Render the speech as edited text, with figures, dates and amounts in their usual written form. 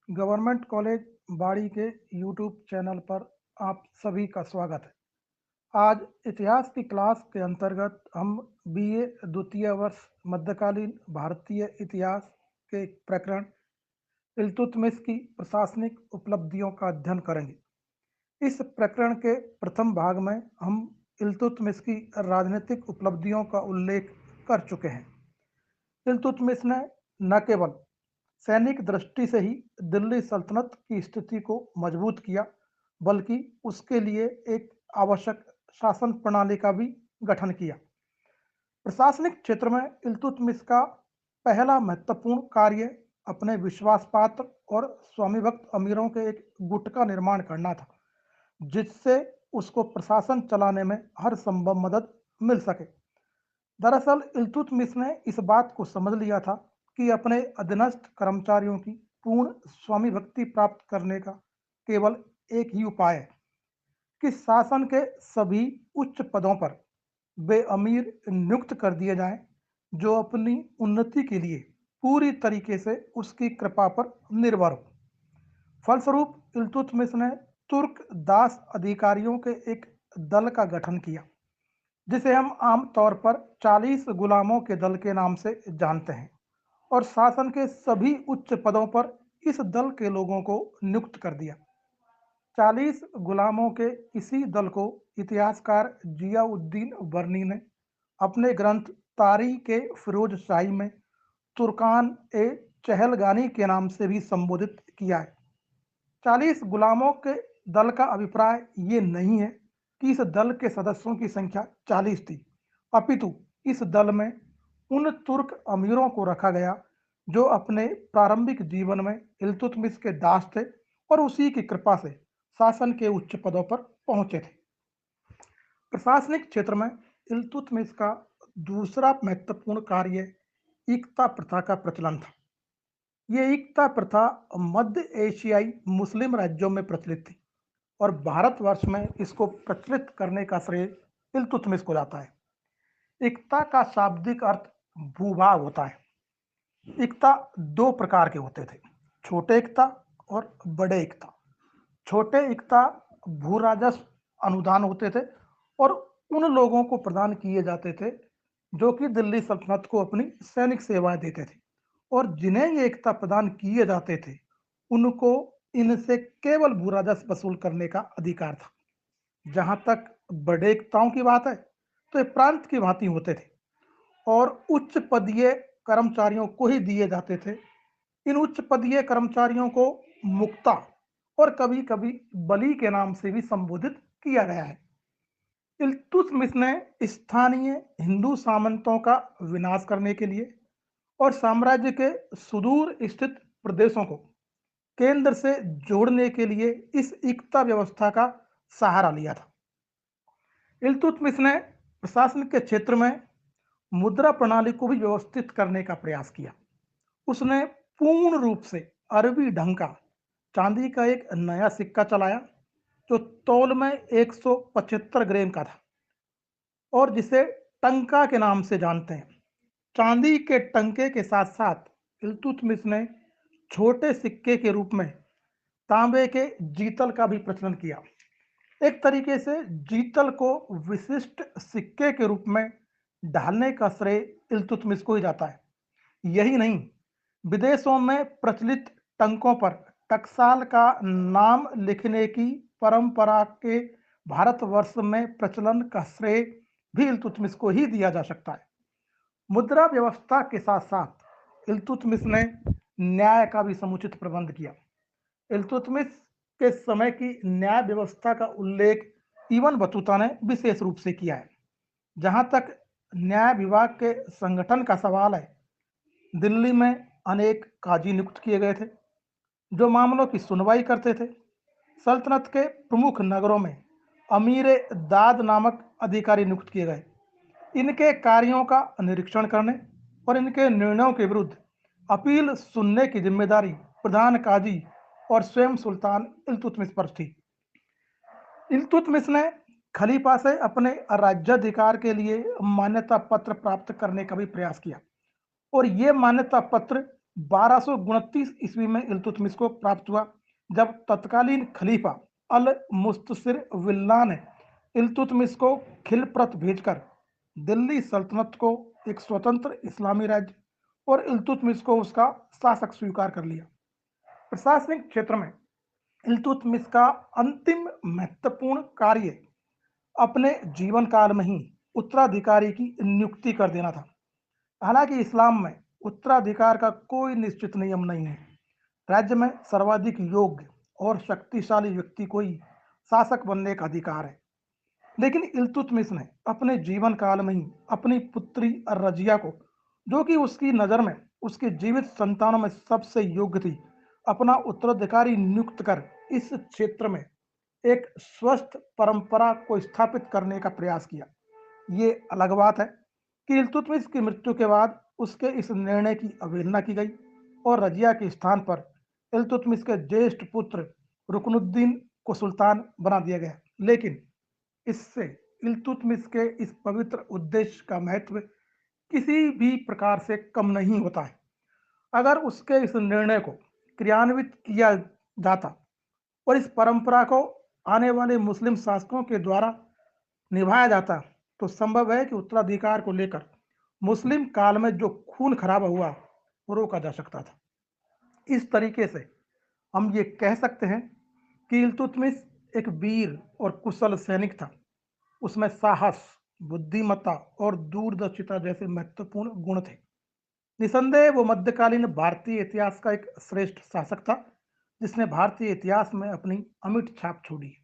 Government college बाड़ी के YouTube channel पर आप सभी का स्वागत है। आज इतिहास की क्लास के अंतर्गत हम बीए द्वितीय वर्ष मध्यकालीन भारतीय इतिहास के एक प्रकरण इल्तुतमिश की प्रशासनिक उपलब्धियों का अध्ययन करेंगे। इस प्रकरण के प्रथम भाग में हम इल्तुतमिश की राजनीतिक उपलब्धियों का उल्लेख कर चुके हैं। इल्तुतमिश ने न केवल सैनिक दृष्टि से ही दिल्ली सल्तनत की स्थिति को मजबूत किया, बल्कि उसके लिए एक आवश्यक शासन प्रणाली का भी गठन किया। प्रशासनिक क्षेत्र में इल्तुतमिश का पहला महत्वपूर्ण कार्य अपने विश्वास पात्र और स्वामीभक्त अमीरों के एक गुट का निर्माण करना था, जिससे उसको प्रशासन चलाने में हर संभव मदद मिल सके। दरअसल इल्तुतमिश ने इस बात को समझ लिया था कि अपने अधीनस्थ कर्मचारियों की पूर्ण स्वामी भक्ति प्राप्त करने का केवल एक ही उपाय है कि शासन के सभी उच्च पदों पर वे अमीर नियुक्त कर दिए जाएं, जो अपनी उन्नति के लिए पूरी तरीके से उसकी कृपा पर निर्भर हो। फलस्वरूप इल्तुतमिश ने तुर्क दास अधिकारियों के एक दल का गठन किया, जिसे हम आम तौर पर 40 गुलामों के दल के नाम से जानते हैं, और शासन के सभी उच्च पदों पर इस दल के लोगों को नियुक्त कर दिया। 40 गुलामों के इसी दल को इतिहासकार जियाउद्दीन बर्नी ने अपने ग्रंथ तारीख ए फिरोज शाही में तुर्कान ए चहलगानी के नाम से भी संबोधित किया है। 40 गुलामों के दल का अभिप्राय ये नहीं है कि इस दल के सदस्यों की संख्या 40 थी, अपितु इस दल में उन तुर्क अमीरों को रखा गया जो अपने प्रारंभिक जीवन में इल्तुतमिश के दास थे और उसी की कृपा से शासन के उच्च पदों पर पहुंचे थे। प्रशासनिक क्षेत्र में इल्तुतमिश का दूसरा महत्वपूर्ण कार्य इक्ता प्रथा का प्रचलन था। ये एकता प्रथा मध्य एशियाई मुस्लिम राज्यों में प्रचलित थी, और भारतवर्ष में इसको प्रचलित करने का श्रेय इल्तुतमिश को जाता है। एकता का शाब्दिक अर्थ भूभाग होता है। एकता दो प्रकार के होते थे, छोटे एकता और बड़े एकता। छोटे एकता भू राजस्व अनुदान होते थे और उन लोगों को प्रदान किए जाते थे जो कि दिल्ली सल्तनत को अपनी सैनिक सेवाएं देते थे, और जिन्हें ये एकता प्रदान किए जाते थे उनको इनसे केवल भू राजस्व वसूल करने का अधिकार था। जहां तक बड़े एकताओं की बात है, तो ये प्रांत की भांति होते थे और उच्च पदीय कर्मचारियों को ही दिए जाते थे। इन उच्च पदीय कर्मचारियों को मुक्ता और कभी कभी बली के नाम से भी संबोधित किया गया है। इल्तुतमिश ने स्थानीय हिंदू सामंतों का विनाश करने के लिए और साम्राज्य के सुदूर स्थित प्रदेशों को केंद्र से जोड़ने के लिए इस एकता व्यवस्था का सहारा लिया था। इल्तुतमिश ने प्रशासन के क्षेत्र में मुद्रा प्रणाली को भी व्यवस्थित करने का प्रयास किया। उसने पूर्ण रूप से अरबी ढंग का चांदी का एक नया सिक्का चलाया, जो तौल में 175 ग्राम का था और जिसे टंका के नाम से जानते हैं। चांदी के टंके के साथ साथ इल्तुतमिश ने छोटे सिक्के के रूप में तांबे के जीतल का भी प्रचलन किया। एक तरीके से जीतल को विशिष्ट सिक्के के रूप में ढालने का श्रेय इल्तुतमिश को ही जाता है। यही नहीं, विदेशों में प्रचलित टंकों पर टकसाल का नाम लिखने की परंपरा के भारतवर्ष में प्रचलन का श्रेय भी इल्तुतमिश को ही दिया जा सकता है। मुद्रा व्यवस्था के साथ साथ इल्तुतमिश ने न्याय का भी समुचित प्रबंध किया। इल्तुतमिश के समय की न्याय व्यवस्था का उल्लेख इब्न बतूता ने विशेष रूप से किया है। जहां तक न्याय विभाग के संगठन का सवाल है, दिल्ली में अनेक काजी नियुक्त किए गए थे जो मामलों की सुनवाई करते थे। सल्तनत के प्रमुख नगरों में अमीर दाद नामक अधिकारी नियुक्त किए गए। इनके कार्यों का निरीक्षण करने और इनके निर्णयों के विरुद्ध अपील सुनने की जिम्मेदारी प्रधान काजी और स्वयं सुल्तान इल्तुतमिश पर थी। इल्तुतमिश ने खलीफा से अपने राज्याधिकार के लिए मान्यता पत्र प्राप्त करने का भी प्रयास किया, और ये मान्यता पत्र 1229 ईस्वी में इल्तुतमिश को प्राप्त हुआ, जब तत्कालीन खलीफा अल मुस्तसिर विल्ला ने इल्तुतमिश को खिलप्रत भेजकर दिल्ली सल्तनत को एक स्वतंत्र इस्लामी राज्य और इल्तुतमिश को उसका शासक स्वीकार कर लिया। प्रशासनिक क्षेत्र में इल्तुतमिश का अंतिम महत्वपूर्ण कार्य अपने जीवन काल में ही उत्तराधिकारी की नियुक्ति कर देना था। हालांकि इस्लाम में उत्तराधिकार का कोई निश्चित नियम नहीं है। राज्य में सर्वाधिक योग्य और शक्तिशाली व्यक्ति को ही शासक बनने का अधिकार है। लेकिन इल्तुतमिश ने अपने जीवन काल में ही अपनी पुत्री रजिया को, जो कि उसकी नज़र में उसके जीवित संतानों में सबसे योग्य थी, अपना उत्तराधिकारी नियुक्त कर इस क्षेत्र में एक स्वस्थ परंपरा को स्थापित करने का प्रयास किया। ये अलग बात है कि इल्तुतमिश की मृत्यु के बाद उसके इस निर्णय की अवहेलना की गई और रजिया के स्थान पर इल्तुतमिश के ज्येष्ठ पुत्र रुकनुद्दीन को सुल्तान बना दिया गया। लेकिन इससे इल्तुतमिश के इस पवित्र उद्देश्य का महत्व किसी भी प्रकार से कम नहीं होता है। अगर उसके इस निर्णय को क्रियान्वित किया जाता और इस परंपरा को आने वाले मुस्लिम शासकों के द्वारा निभाया जाता, तो संभव है कि उत्तराधिकार को लेकर मुस्लिम काल में जो खून खराबा हुआ वो रोका जा सकता था। इस तरीके से हम ये कह सकते हैं कि इल्तुतमिश एक वीर और कुशल सैनिक था। उसमें साहस, बुद्धिमत्ता और दूरदर्शिता जैसे महत्वपूर्ण गुण थे। निसंदेह वो मध्यकालीन भारतीय इतिहास का एक श्रेष्ठ शासक था, जिसने भारतीय इतिहास में अपनी अमिट छाप छोड़ी।